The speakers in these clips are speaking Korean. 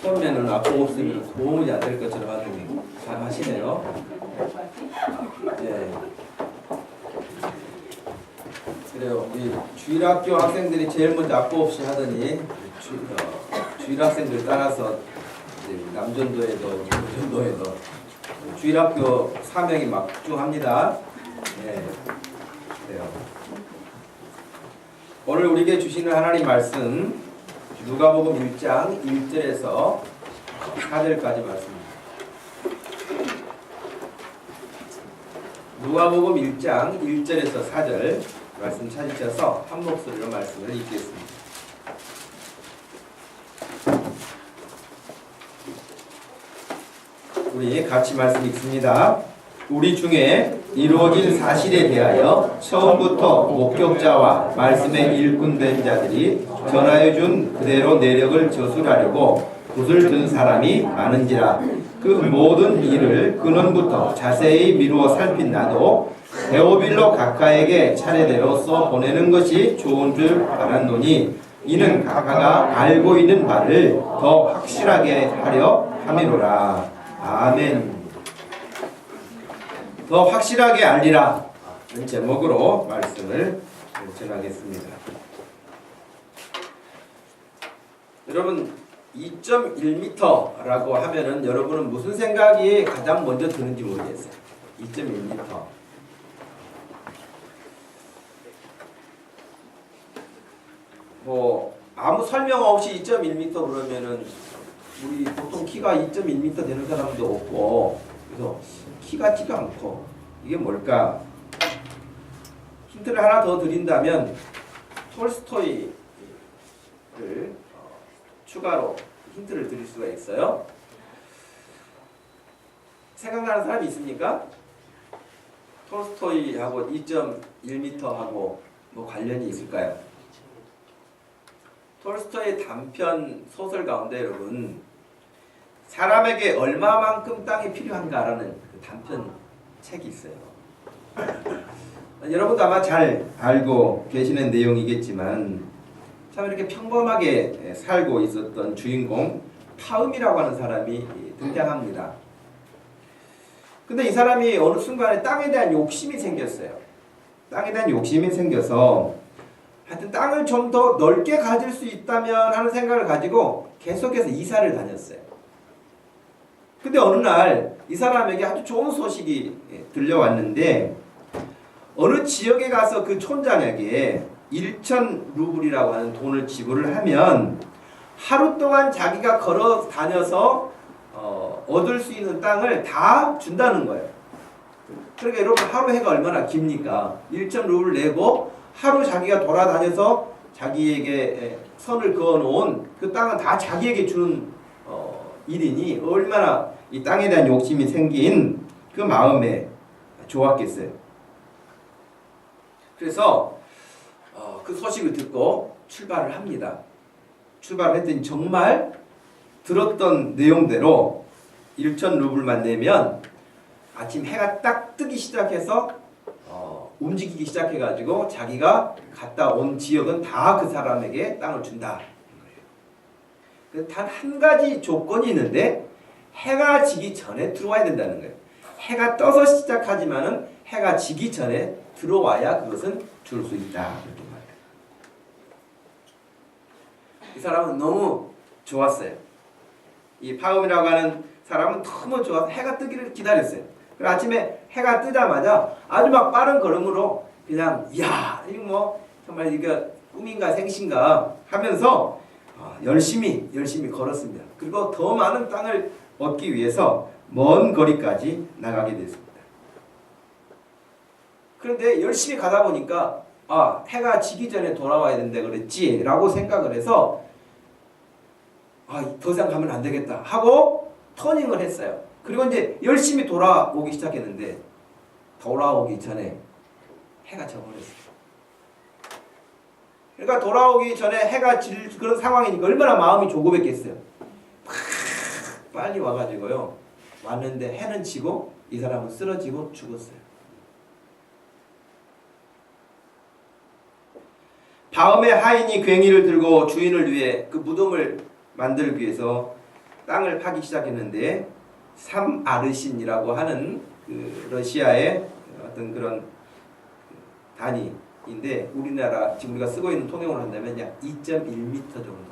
처음에는 아픔 없으면 도움이 안 될 것처럼 하더니 잘 하시네요. 네. 그래요. 우리 주일학교 학생들이 제일 먼저 아픔 없이 하더니 주일 학생들 따라서 남전도에도 여전도에도 주일학교 사명이 막중합니다. 네. 그래요. 오늘 우리에게 주시는 하나님 말씀 누가복음 1장 1절에서 4절까지 말씀입니다. 누가복음 1장 1절에서 4절 말씀 찾으셔서 한 목소리로 말씀을 읽겠습니다. 우리 같이 말씀 읽습니다. 우리 중에 이루어진 사실에 대하여 처음부터 목격자와 말씀의 일꾼된 자들이 전하여준 그대로 내력을 저술하려고 붓을 든 사람이 많은지라. 그 모든 일을 근원부터 자세히 미루어 살핀 나도 데오빌로 각하에게 차례대로 써 보내는 것이 좋은 줄 알았노니 이는 각하가 알고 있는 바를 더 확실하게 하려 함이로라. 아멘. 더 확실하게 알리라 는 제목으로 말씀을 전하겠습니다. 여러분 2.1m라고 하면은 여러분은 무슨 생각이 가장 먼저 드는지 모르겠어요. 2.1m. 뭐 아무 설명 없이 2.1m 그러면은 우리 보통 키가 2.1m 되는 사람도 없고 그래서 키 같지도 않고 이게 뭘까? 힌트를 하나 더 드린다면 톨스토이를 추가로 힌트를 드릴 수가 있어요. 생각나는 사람이 있습니까? 톨스토이하고 2.1m하고 뭐 관련이 있을까요? 톨스토이의 단편 소설 가운데 여러분 사람에게 얼마만큼 땅이 필요한가라는 그 단편 책이 있어요. 여러분도 아마 잘 알고 계시는 내용이겠지만 참 이렇게 평범하게 살고 있었던 주인공 파음이라고 하는 사람이 등장합니다. 근데 이 사람이 어느 순간에 땅에 대한 욕심이 생겼어요. 땅에 대한 욕심이 생겨서 하여튼 땅을 좀 더 넓게 가질 수 있다면 하는 생각을 가지고 계속해서 이사를 다녔어요. 근데 어느 날 이 사람에게 아주 좋은 소식이 들려왔는데 어느 지역에 가서 그 촌장에게 1,000 루블이라고 하는 돈을 지불을 하면 하루 동안 자기가 걸어 다녀서 얻을 수 있는 땅을 다 준다는 거예요. 그러니까 여러분 하루 해가 얼마나 깁니까? 1,000 루블 내고 하루 자기가 돌아다녀서 자기에게 선을 그어놓은 그 땅은 다 자기에게 주는 일이니 얼마나 이 땅에 대한 욕심이 생긴 그 마음에 좋았겠어요. 그래서 그 소식을 듣고 출발을 합니다. 출발을 했더니 정말 들었던 내용대로 1,000 루블만 내면 아침 해가 딱 뜨기 시작해서 움직이기 시작해가지고 자기가 갔다 온 지역은 다 그 사람에게 땅을 준다. 단 한 가지 조건이 있는데 해가 지기 전에 들어와야 된다는 거예요. 해가 떠서 시작하지만은 해가 지기 전에 들어와야 그것은 줄 수 있다. 그렇게 말해요. 이 사람은 너무 좋았어요. 이 파음이라고 하는 사람은 너무 좋아서 해가 뜨기를 기다렸어요. 그리고 아침에 해가 뜨자마자 아주 막 빠른 걸음으로 그냥 이야 이거 뭐 정말 이거 꿈인가 생신가 하면서 열심히 걸었습니다. 그리고 더 많은 땅을 얻기 위해서 먼 거리까지 나가게 됐습니다. 그런데 열심히 가다 보니까 해가 지기 전에 돌아와야 된다 그랬지 라고 생각을 해서 더 이상 가면 안 되겠다 하고 터닝을 했어요. 그리고 이제 열심히 돌아오기 시작했는데 돌아오기 전에 해가 져버렸어요. 그러니까 돌아오기 전에 해가 질 그런 상황이니까 얼마나 마음이 조급했겠어요. 빨리 와가지고요. 왔는데 해는 지고 이 사람은 쓰러지고 죽었어요. 다음에 하인이 괭이를 들고 주인을 위해 그 무덤을 만들기 위해서 땅을 파기 시작했는데 삼아르신이라고 하는 그 러시아의 어떤 그런 단위인데 우리나라 지금 우리가 쓰고 있는 통용을 한다면 약 2.1m 정도.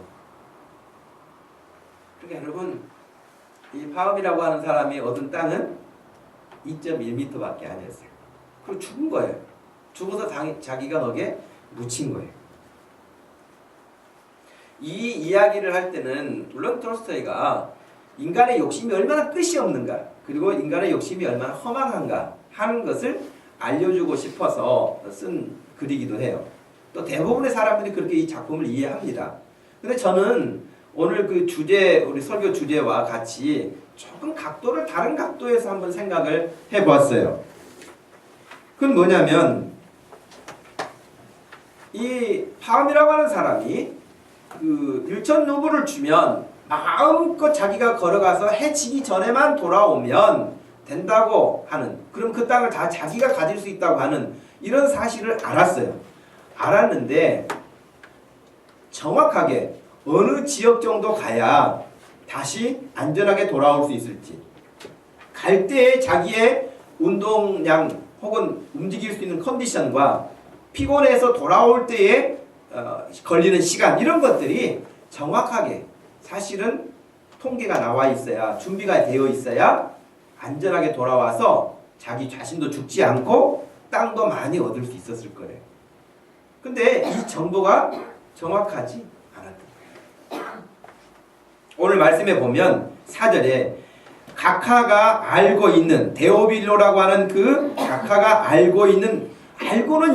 그러니까 여러분 이 파움이라고 하는 사람이 얻은 땅은 2.1m밖에 아니었어요. 그리고 죽은 거예요. 죽어서 자기가 거기에 묻힌 거예요. 이 이야기를 할 때는 물론 톨스토이가 인간의 욕심이 얼마나 끝이 없는가 그리고 인간의 욕심이 얼마나 허망한가 하는 것을 알려주고 싶어서 쓴 글이기도 해요. 또 대부분의 사람들이 그렇게 이 작품을 이해합니다. 근데 저는 오늘 그 주제, 우리 설교 주제와 같이 조금 각도를 다른 각도에서 한번 생각을 해보았어요. 그건 뭐냐면 이 파움이라고 하는 사람이 그 일천 루블을 주면 마음껏 자기가 걸어가서 해 지기 전에만 돌아오면 된다고 하는, 그럼 그 땅을 다 자기가 가질 수 있다고 하는 이런 사실을 알았어요. 알았는데 정확하게 어느 지역 정도 가야 다시 안전하게 돌아올 수 있을지, 갈 때의 자기의 운동량 혹은 움직일 수 있는 컨디션과 피곤해서 돌아올 때에 걸리는 시간, 이런 것들이 정확하게 사실은 통계가 나와 있어야, 준비가 되어 있어야 안전하게 돌아와서 자기 자신도 죽지 않고 땅도 많이 얻을 수 있었을 거예요. 근데 이 정보가 정확하지 않았던 거예요. 오늘 말씀에 보면 4절에 각하가 알고 있는, 데오빌로라고 하는 그 각하가 알고는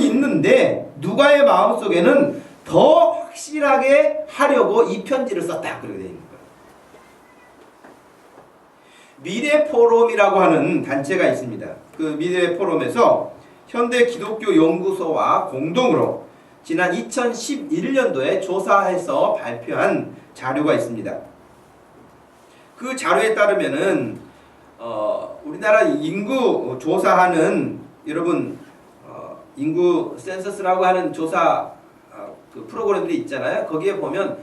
있는데 누가의 마음속에는 더 확실하게 하려고 이 편지를 썼다, 그렇게 되어 있는 거예요. 미래포럼이라고 하는 단체가 있습니다. 그 미래포럼에서 현대 기독교 연구소와 공동으로 지난 2011년도에 조사해서 발표한 자료가 있습니다. 그 자료에 따르면은 우리나라 인구 조사하는, 여러분 인구 센서스라고 하는 조사 그 프로그램들이 있잖아요. 거기에 보면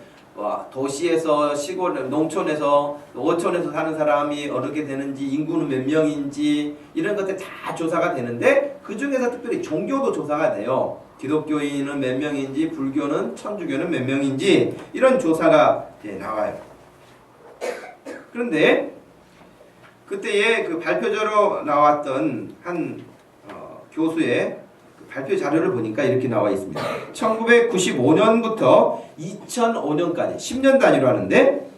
도시에서 시골, 농촌에서, 어촌에서 사는 사람이 어떻게 되는지, 인구는 몇 명인지 이런 것들 다 조사가 되는데 그 중에서 특별히 종교도 조사가 돼요. 기독교인은 몇 명인지, 불교는, 천주교는 몇 명인지 이런 조사가 나와요. 그런데 그때의 그 발표자로 나왔던 한 교수의 발표 자료를 보니까 이렇게 나와 있습니다. 1995년부터 2005년까지 10년 단위로 하는데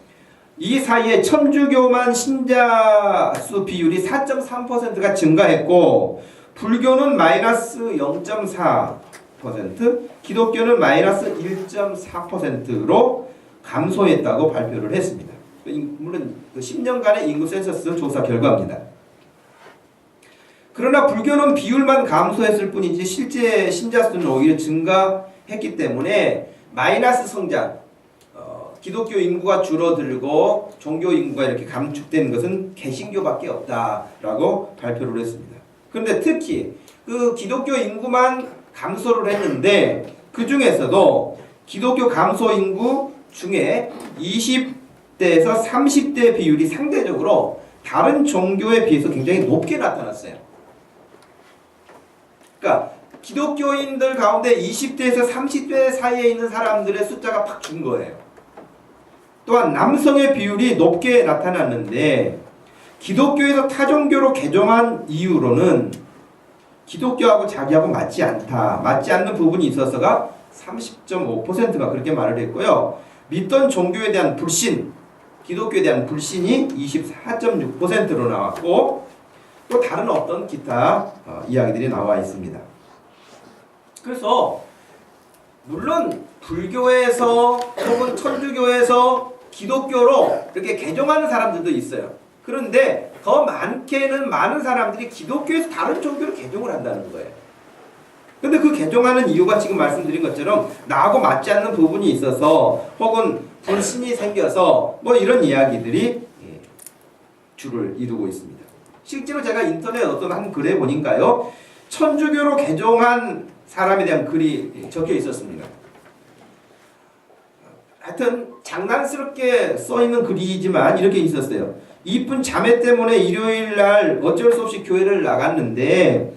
이 사이에 천주교만 신자 수 비율이 4.3%가 증가했고 불교는 마이너스 0.4%, 기독교는 마이너스 1.4%로 감소했다고 발표를 했습니다. 물론 10년간의 인구 센서스 조사 결과입니다. 그러나 불교는 비율만 감소했을 뿐이지 실제 신자 수는 오히려 증가했기 때문에 마이너스 성장, 기독교 인구가 줄어들고 종교 인구가 이렇게 감축된 것은 개신교밖에 없다라고 발표를 했습니다. 그런데 특히 그 기독교 인구만 감소를 했는데 그 중에서도 기독교 감소 인구 중에 20대에서 30대 비율이 상대적으로 다른 종교에 비해서 굉장히 높게 나타났어요. 그러니까 기독교인들 가운데 20대에서 30대 사이에 있는 사람들의 숫자가 팍 준 거예요. 또한 남성의 비율이 높게 나타났는데 기독교에서 타종교로 개종한 이유로는 기독교하고 자기하고 맞지 않는 부분이 있어서가 30.5%가 그렇게 말을 했고요. 믿던 종교에 대한 불신, 기독교에 대한 불신이 24.6%로 나왔고 또 다른 어떤 기타 이야기들이 나와 있습니다. 그래서 물론 불교에서 혹은 천주교에서 기독교로 이렇게 개종하는 사람들도 있어요. 그런데 더 많은 사람들이 기독교에서 다른 종교로 개종을 한다는 거예요. 근데 그 개종하는 이유가 지금 말씀드린 것처럼 나하고 맞지 않는 부분이 있어서 혹은 불신이 생겨서 뭐 이런 이야기들이 주를 이루고 있습니다. 실제로 제가 인터넷 어떤 한 글에 보니까요, 천주교로 개종한 사람에 대한 글이 적혀 있었습니다. 하여튼 장난스럽게 써있는 글이지만 이렇게 있었어요. 이쁜 자매 때문에 일요일날 어쩔 수 없이 교회를 나갔는데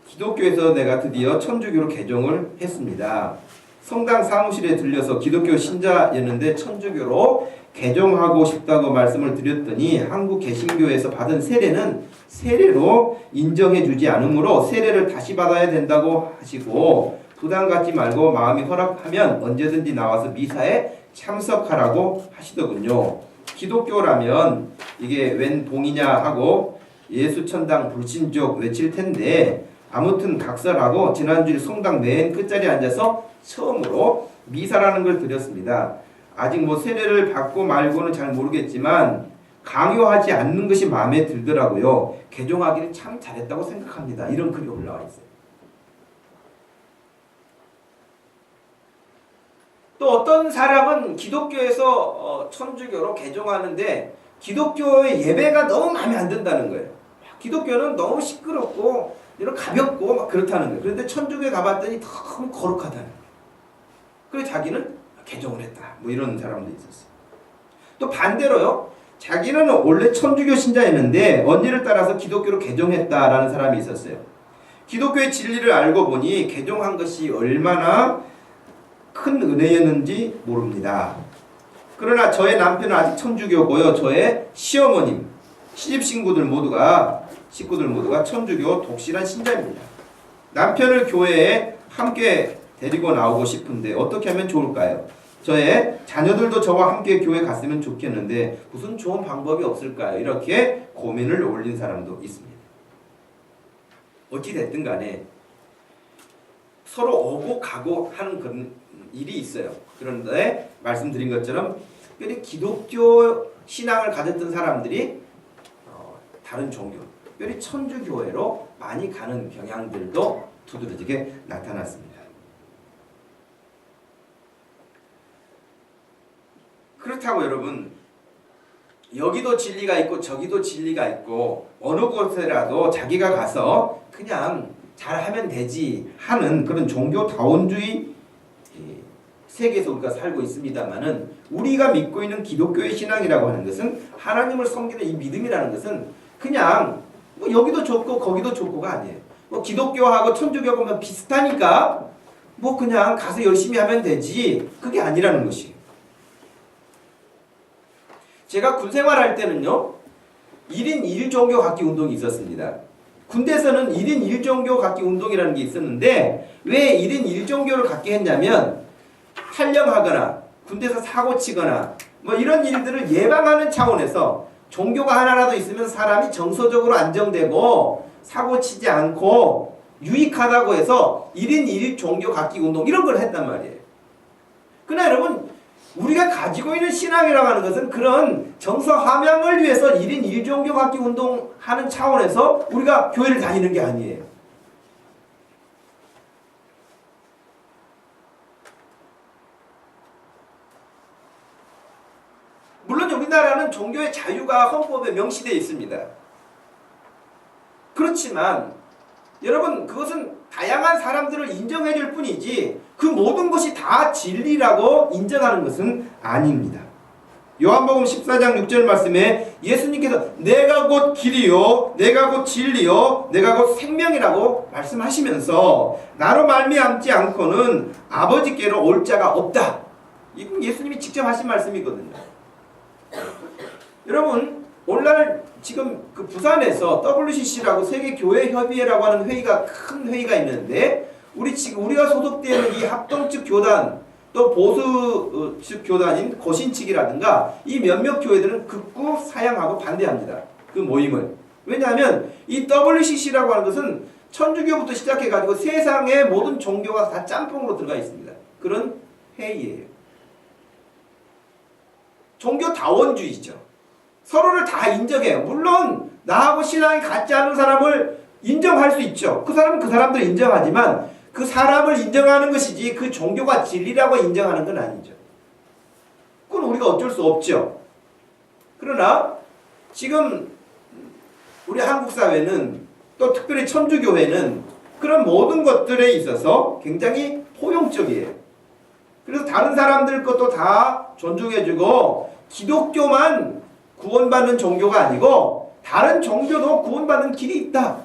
기독교에서 내가 드디어 천주교로 개종을 했습니다. 성당 사무실에 들려서 기독교 신자였는데 천주교로 개종하고 싶다고 말씀을 드렸더니 한국 개신교에서 받은 세례는 세례로 인정해 주지 않으므로 세례를 다시 받아야 된다고 하시고 부담 갖지 말고 마음이 허락하면 언제든지 나와서 미사에 참석하라고 하시더군요. 기독교라면 이게 웬 봉이냐 하고 예수천당 불신족 외칠 텐데 아무튼 각설하고 지난주에 성당 맨 끝자리에 앉아서 처음으로 미사라는 걸 드렸습니다. 아직 뭐 세례를 받고 말고는 잘 모르겠지만 강요하지 않는 것이 마음에 들더라고요. 개종하기를 참 잘했다고 생각합니다. 이런 글이 올라와 있어요. 또 어떤 사람은 기독교에서 천주교로 개종하는데 기독교의 예배가 너무 마음에 안 든다는 거예요. 기독교는 너무 시끄럽고 이런 가볍고 막 그렇다는 거예요. 그런데 천주교에 가봤더니 너무 거룩하다는 거예요. 그래서 자기는 개종을 했다. 뭐 이런 사람도 있었어요. 또 반대로요. 자기는 원래 천주교 신자였는데 언니를 따라서 기독교로 개종했다라는 사람이 있었어요. 기독교의 진리를 알고 보니 개종한 것이 얼마나 큰 은혜였는지 모릅니다. 그러나 저의 남편은 아직 천주교고요. 저의 시어머님, 시집신구들 모두가 천주교 독실한 신자입니다. 남편을 교회에 함께 데리고 나오고 싶은데 어떻게 하면 좋을까요? 저의 자녀들도 저와 함께 교회 갔으면 좋겠는데 무슨 좋은 방법이 없을까요? 이렇게 고민을 올린 사람도 있습니다. 어찌 됐든 간에 서로 오고 가고 하는 그런 일이 있어요. 그런데 말씀드린 것처럼 특별히 기독교 신앙을 가졌던 사람들이 다른 종교, 특별히 천주교회로 많이 가는 경향들도 두드러지게 나타났습니다. 그렇다고 여러분, 여기도 진리가 있고 저기도 진리가 있고 어느 곳에라도 자기가 가서 그냥 잘하면 되지 하는 그런 종교다원주의 세계에서 우리가 살고 있습니다만은 우리가 믿고 있는 기독교의 신앙이라고 하는 것은 하나님을 섬기는 이 믿음이라는 것은 그냥 뭐 여기도 좋고 거기도 좋고가 아니에요. 뭐 기독교하고 천주교가 비슷하니까 뭐 그냥 가서 열심히 하면 되지 그게 아니라는 것이에요. 제가 군 생활할 때는요 1인 1종교 갖기 운동이 있었습니다. 군대에서는 1인 1종교 갖기 운동이라는 게 있었는데 왜 1인 1종교를 갖게 했냐면 탈영하거나 군대에서 사고 치거나 뭐 이런 일들을 예방하는 차원에서 종교가 하나라도 있으면 사람이 정서적으로 안정되고 사고 치지 않고 유익하다고 해서 1인 1종교 갖기 운동 이런 걸 했단 말이에요. 그러나 여러분 우리가 가지고 있는 신앙이라고 하는 것은 그런 정서 함양을 위해서 1인 1종교 갖기 운동하는 차원에서 우리가 교회를 다니는 게 아니에요. 물론 우리나라는 종교의 자유가 헌법에 명시되어 있습니다. 그렇지만 여러분 그것은 다양한 사람들을 인정해 줄 뿐이지 그 모든 것이 다 진리라고 인정하는 것은 아닙니다. 요한복음 14장 6절 말씀에 예수님께서 내가 곧 길이요 내가 곧 진리요 내가 곧 생명이라고 말씀하시면서 나로 말미암지 않고는 아버지께로 올 자가 없다. 이건 예수님이 직접 하신 말씀이거든요. 여러분 오늘날 지금 그 부산에서 WCC라고 세계교회협의회라고 하는 회의가 큰 회의가 있는데 우리가 소속되어 있는 이 합동 측 교단 또 보수 측 교단인 거신 측이라든가 이 몇몇 교회들은 극구 사양하고 반대합니다. 그 모임을. 왜냐하면 이 WCC라고 하는 것은 천주교부터 시작해가지고 세상의 모든 종교가 다 짬뽕으로 들어가 있습니다. 그런 회의예요. 종교다원주의죠. 서로를 다 인정해요. 물론 나하고 신앙이 같지 않은 사람을 인정할 수 있죠. 그 사람은 그 사람들 인정하지만 그 사람을 인정하는 것이지 그 종교가 진리라고 인정하는 건 아니죠. 그건 우리가 어쩔 수 없죠. 그러나 지금 우리 한국 사회는 또 특별히 천주교회는 그런 모든 것들에 있어서 굉장히 포용적이에요. 그래서 다른 사람들 것도 다 존중해주고 기독교만 구원받는 종교가 아니고 다른 종교도 구원받는 길이 있다.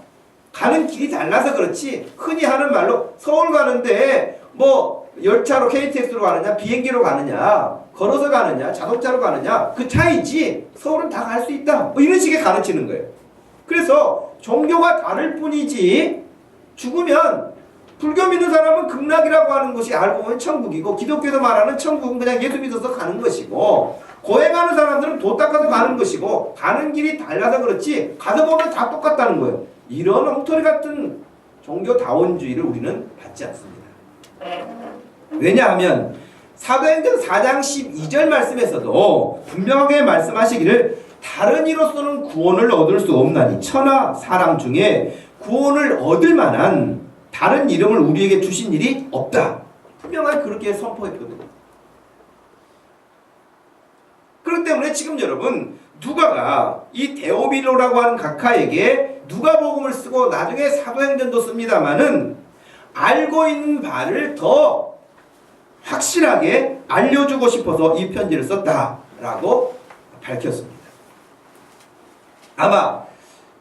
가는 길이 달라서 그렇지 흔히 하는 말로 서울 가는데 뭐 열차로 KTX로 가느냐 비행기로 가느냐 걸어서 가느냐 자동차로 가느냐 그 차이지 서울은 다 갈 수 있다. 뭐 이런 식의 가르치는 거예요. 그래서 종교가 다를 뿐이지 죽으면 불교 믿는 사람은 극락이라고 하는 것이 알고 보면 천국이고 기독교에서 말하는 천국은 그냥 예수 믿어서 가는 것이고 고행하는 사람들은 도 닦아서 가는 것이고 가는 길이 달라서 그렇지 가서 보면 다 똑같다는 거예요. 이런 엉터리 같은 종교다원주의를 우리는 받지 않습니다. 왜냐하면 사도행전 4장 12절 말씀에서도 분명하게 말씀하시기를 다른 이로서는 구원을 얻을 수 없나니 천하 사람 중에 구원을 얻을 만한 다른 이름을 우리에게 주신 일이 없다. 분명하게 그렇게 선포했거든요. 그렇기 때문에 지금 여러분 누가가 이 데오빌로라고 하는 각하에게 누가복음을 쓰고 나중에 사도행전도 씁니다마는 알고 있는 바를 더 확실하게 알려주고 싶어서 이 편지를 썼다라고 밝혔습니다. 아마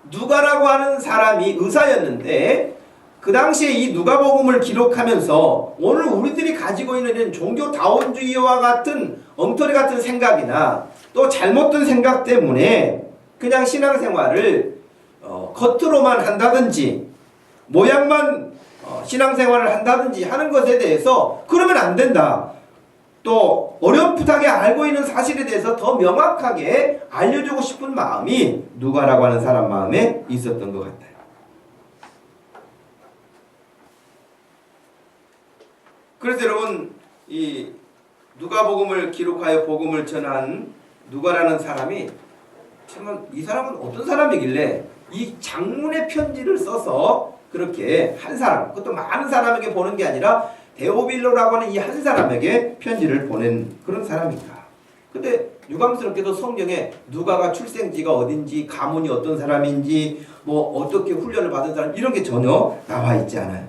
누가라고 하는 사람이 의사였는데 그 당시에 이 누가복음을 기록하면서 오늘 우리들이 가지고 있는 종교다원주의와 같은 엉터리 같은 생각이나 또 잘못된 생각 때문에 그냥 신앙생활을 겉으로만 한다든지 모양만 신앙생활을 한다든지 하는 것에 대해서 그러면 안 된다. 또 어렴풋하게 알고 있는 사실에 대해서 더 명확하게 알려주고 싶은 마음이 누가라고 하는 사람 마음에 있었던 것 같아요. 그래서 여러분 이 누가복음을 기록하여 복음을 전한 누가라는 사람이 참 이 사람은 어떤 사람이길래 이 장문의 편지를 써서 그렇게 한 사람, 그것도 많은 사람에게 보낸 게 아니라 데오빌로라고 하는 이 한 사람에게 편지를 보낸 그런 사람인가. 근데 유감스럽게도 성경에 누가가 출생지가 어딘지, 가문이 어떤 사람인지, 뭐 어떻게 훈련을 받은 사람 이런 게 전혀 나와 있지 않아요.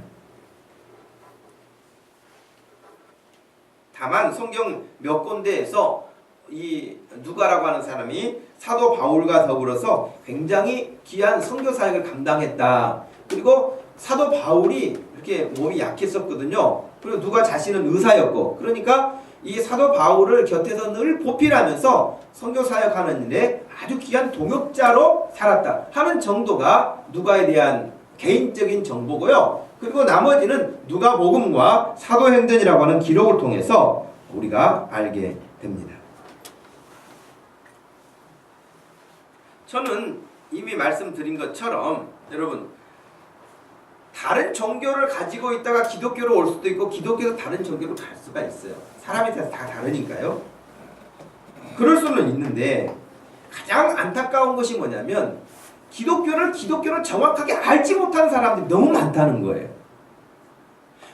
다만 성경 몇 군데에서 이 누가라고 하는 사람이 사도 바울과 더불어서 굉장히 귀한 선교 사역을 감당했다. 그리고 사도 바울이 이렇게 몸이 약했었거든요. 그리고 누가 자신은 의사였고, 그러니까 이 사도 바울을 곁에서 늘 보필하면서 선교 사역하는 일에 아주 귀한 동역자로 살았다 하는 정도가 누가에 대한 개인적인 정보고요. 그리고 나머지는 누가복음과 사도행전이라고 하는 기록을 통해서 우리가 알게 됩니다. 저는 이미 말씀드린 것처럼 여러분 다른 종교를 가지고 있다가 기독교로 올 수도 있고 기독교에서 다른 종교로 갈 수가 있어요. 사람에 따라서 다 다르니까요. 그럴 수는 있는데 가장 안타까운 것이 뭐냐면 기독교를 정확하게 알지 못하는 사람들이 너무 많다는 거예요.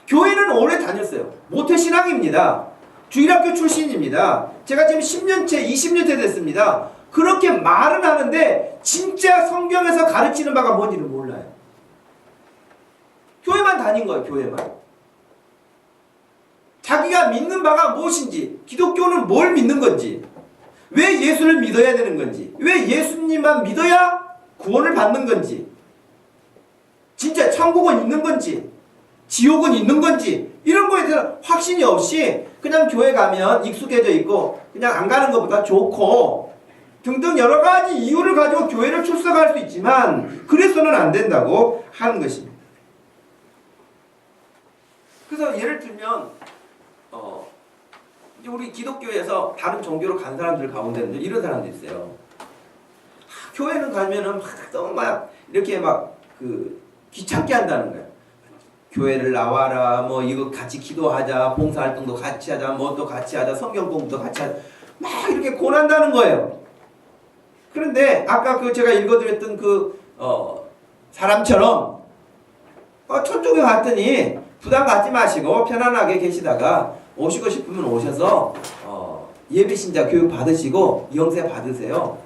교회는 오래 다녔어요. 모태신앙입니다. 주일학교 출신입니다. 제가 지금 10년째, 20년째 됐습니다. 그렇게 말은 하는데 진짜 성경에서 가르치는 바가 뭔지를 몰라요. 교회만 다닌 거예요. 교회만. 자기가 믿는 바가 무엇인지, 기독교는 뭘 믿는 건지, 왜 예수를 믿어야 되는 건지, 왜 예수님만 믿어야 구원을 받는 건지, 진짜 천국은 있는 건지, 지옥은 있는 건지 이런 거에 대해서 확신이 없이 그냥 교회 가면 익숙해져 있고 그냥 안 가는 것보다 좋고 등등 여러 가지 이유를 가지고 교회를 출석할 수 있지만 그래서는 안 된다고 하는 것입니다. 그래서 예를 들면 이제 우리 기독교에서 다른 종교로 간 사람들 가운데는 이런 사람들이 있어요. 교회는 가면은 너무 이렇게 귀찮게 한다는 거예요. 교회를 나와라, 뭐 이거 같이 기도하자, 봉사활동도 같이 하자, 뭐도 같이 하자, 성경 공부도 같이 하자, 막 이렇게 권한다는 거예요. 그런데 아까 제가 읽어드렸던 사람처럼 천주교 갔더니 부담 갖지 마시고 편안하게 계시다가 오시고 싶으면 오셔서 예비신자 교육 받으시고 영세 받으세요.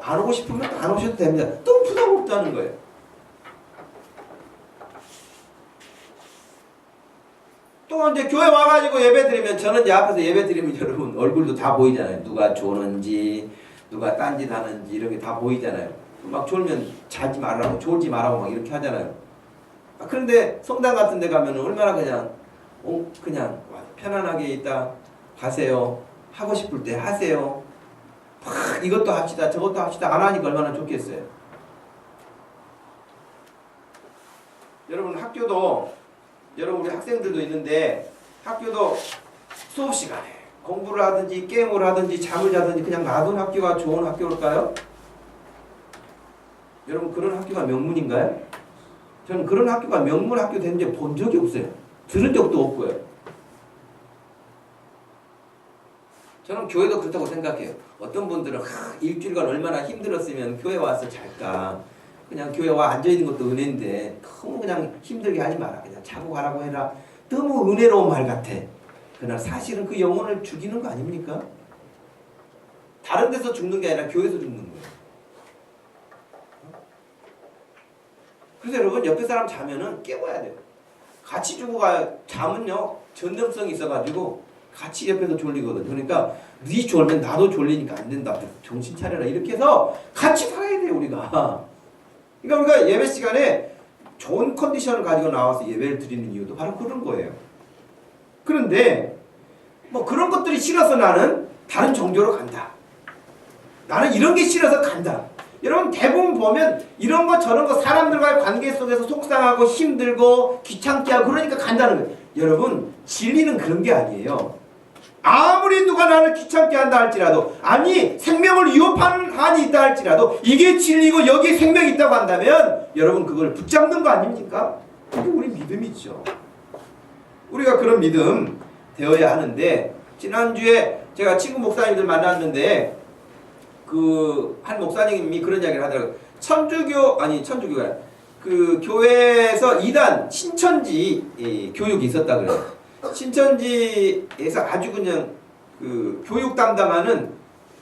안 오고 싶으면 안 오셔도 됩니다. 너무 부담 없다는 거예요. 또 이제 교회 와가지고 예배 드리면 저는 이제 앞에서 예배 드리면 여러분 얼굴도 다 보이잖아요. 누가 조는지 누가 딴짓 하는지 이런 게 다 보이잖아요. 막 졸면 자지 말라고 졸지 말라고 막 이렇게 하잖아요. 그런데 성당 같은 데 가면 얼마나 그냥 편안하게 있다 가세요. 하고 싶을 때 하세요. 막 이것도 합시다 저것도 합시다 안 하니까 얼마나 좋겠어요. 여러분 학교도 여러분 우리 학생들도 있는데 학교도 수업 시간에 공부를 하든지 게임을 하든지 잠을 자든지 그냥 놔둔 학교가 좋은 학교일까요? 여러분 그런 학교가 명문인가요? 저는 그런 학교가 명문 학교 되는지 본 적이 없어요. 들은 적도 없고요. 저는 교회도 그렇다고 생각해요. 어떤 분들은 일주일간 얼마나 힘들었으면 교회 와서 잘까. 그냥 교회 와 앉아있는 것도 은혜인데 너무 그냥 힘들게 하지 마라. 그냥 자고 가라고 해라. 너무 은혜로운 말 같아. 그러나 사실은 그 영혼을 죽이는 거 아닙니까? 다른 데서 죽는 게 아니라 교회에서 죽는 거예요. 그래서 여러분 옆에 사람 자면은 깨워야 돼요. 같이 주고 가요. 잠은요 전염성이 있어가지고 같이 옆에서 졸리거든. 그러니까 네 졸면 나도 졸리니까 안 된다. 정신 차려라. 이렇게 해서 같이 살아야 돼요 우리가. 그러니까 우리가 예배 시간에 좋은 컨디션을 가지고 나와서 예배를 드리는 이유도 바로 그런 거예요. 그런데 뭐 그런 것들이 싫어서 나는 다른 종교로 간다. 나는 이런 게 싫어서 간다. 여러분 대부분 보면 이런 거 저런 거 사람들과의 관계 속에서 속상하고 힘들고 귀찮게 하고 그러니까 간다는 거예요. 여러분 진리는 그런 게 아니에요. 아무리 누가 나를 귀찮게 한다 할지라도 아니 생명을 위협하는 한이 있다 할지라도 이게 진리고 여기에 생명이 있다고 한다면 여러분 그걸 붙잡는 거 아닙니까? 그게 우리 믿음이죠. 우리가 그런 믿음 되어야 하는데 지난주에 제가 친구 목사님들 만났는데 그 한 목사님이 그런 이야기를 하더라고요. 천주교가 그 교회에서 2단 신천지 교육이 있었다 그래요. 신천지에서 아주 그냥 그 교육 담당하는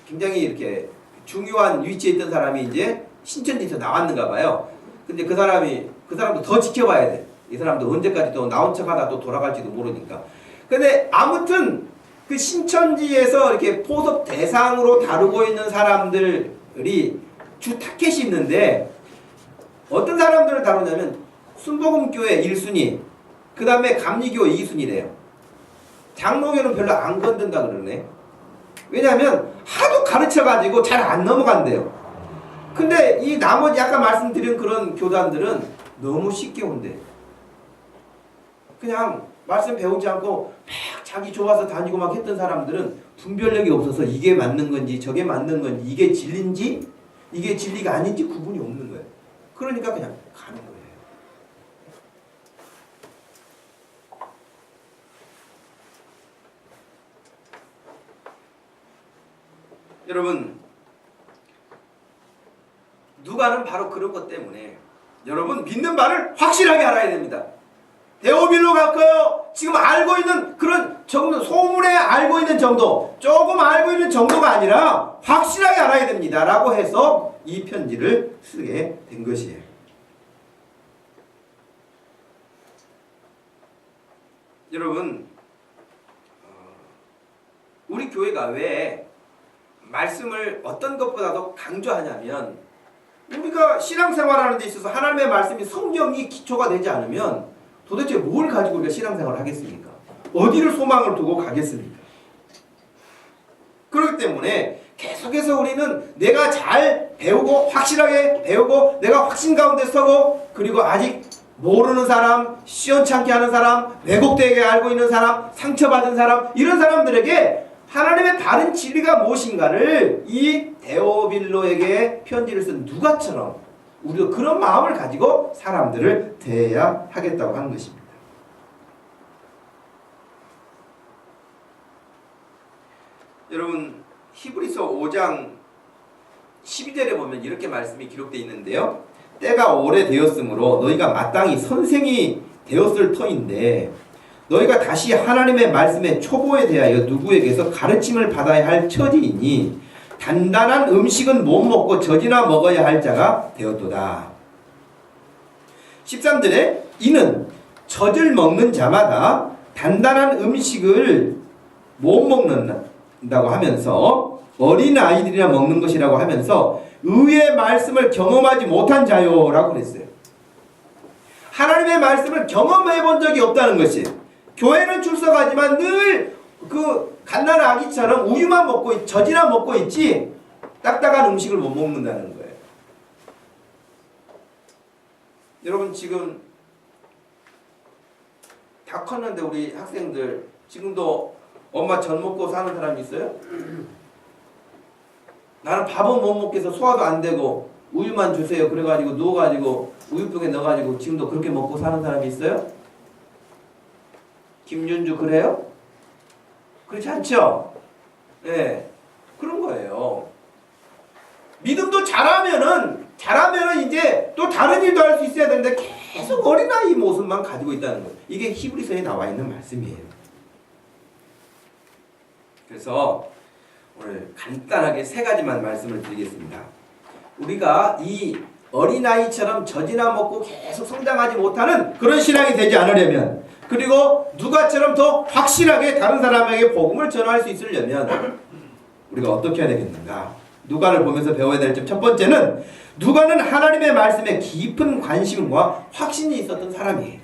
굉장히 이렇게 중요한 위치에 있던 사람이 이제 신천지에서 나왔는가 봐요. 근데 그 사람도 더 지켜봐야 돼. 이 사람도 언제까지 또 나온 척하다 또 돌아갈지도 모르니까. 근데 아무튼 그 신천지에서 이렇게 포섭 대상으로 다루고 있는 사람들이 주 타켓이 있는데 어떤 사람들을 다루냐면 순복음교회 1순위, 그 다음에 감리교 2순위래요. 장로교는 별로 안 건든다 그러네. 왜냐하면 하도 가르쳐가지고 잘 안 넘어간대요. 근데 이 나머지 아까 말씀드린 그런 교단들은 너무 쉽게 온대. 그냥 말씀 배우지 않고 막 자기 좋아서 다니고 막 했던 사람들은 분별력이 없어서 이게 맞는 건지 저게 맞는 건지 이게 진리인지 이게 진리가 아닌지 구분이 없는 거예요. 그러니까 그냥 가는 거예요. 여러분 누가는 바로 그런 것 때문에 여러분 믿는 바를 확실하게 알아야 됩니다. 데오빌로 갈까요? 지금 알고 있는 그런 정도 소문에 알고 있는 정도 조금 알고 있는 정도가 아니라 확실하게 알아야 됩니다 라고 해서 이 편지를 쓰게 된 것이에요. 여러분 우리 교회가 왜 말씀을 어떤 것보다도 강조하냐면 우리가 신앙생활하는 데 있어서 하나님의 말씀이 성경이 기초가 되지 않으면 도대체 뭘 가지고 우리가 신앙생활을 하겠습니까? 어디를 소망을 두고 가겠습니까? 그렇기 때문에 계속해서 우리는 내가 잘 배우고 확실하게 배우고 내가 확신 가운데 서고 그리고 아직 모르는 사람, 시원찮게 하는 사람, 왜곡되게 알고 있는 사람, 상처받은 사람 이런 사람들에게 하나님의 다른 진리가 무엇인가를 이 데오빌로에게 편지를 쓴 누가처럼 우리도 그런 마음을 가지고 사람들을 대해야 하겠다고 하는 것입니다. 여러분 히브리서 5장 12절에 보면 이렇게 말씀이 기록되어 있는데요. 때가 오래되었으므로 너희가 마땅히 선생이 되었을 터인데 너희가 다시 하나님의 말씀의 초보에 대하여 누구에게서 가르침을 받아야 할 처지이니 단단한 음식은 못 먹고 젖이나 먹어야 할 자가 되었도다. 13절에 이는 젖을 먹는 자마다 단단한 음식을 못 먹는다고 하면서 어린 아이들이나 먹는 것이라고 하면서 의의 말씀을 경험하지 못한 자요라고 그랬어요. 하나님의 말씀을 경험해 본 적이 없다는 것이, 교회는 출석하지만 늘 그 갓난 아기처럼 우유만 먹고 젖이나 먹고 있지 딱딱한 음식을 못 먹는다는 거예요. 여러분 지금 다 컸는데 우리 학생들 지금도 엄마 젖 먹고 사는 사람이 있어요? 나는 밥은 못 먹겠어. 소화도 안 되고 우유만 주세요. 그래가지고 누워가지고 우유병에 넣어가지고 지금도 그렇게 먹고 사는 사람이 있어요? 김윤주 그래요? 그렇지 않죠? 예, 그런 거예요. 믿음도 잘하면은 이제 또 다른 일도 할 수 있어야 되는데 계속 어린아이 모습만 가지고 있다는 거예요. 이게 히브리서에 나와 있는 말씀이에요. 그래서 오늘 간단하게 세 가지만 말씀을 드리겠습니다. 우리가 이 어린아이처럼 젖이나 먹고 계속 성장하지 못하는 그런 신앙이 되지 않으려면, 그리고 누가처럼 더 확실하게 다른 사람에게 복음을 전할 수 있으려면 우리가 어떻게 해야 되겠는가? 누가를 보면서 배워야 될 점 첫 번째는, 누가는 하나님의 말씀에 깊은 관심과 확신이 있었던 사람이에요.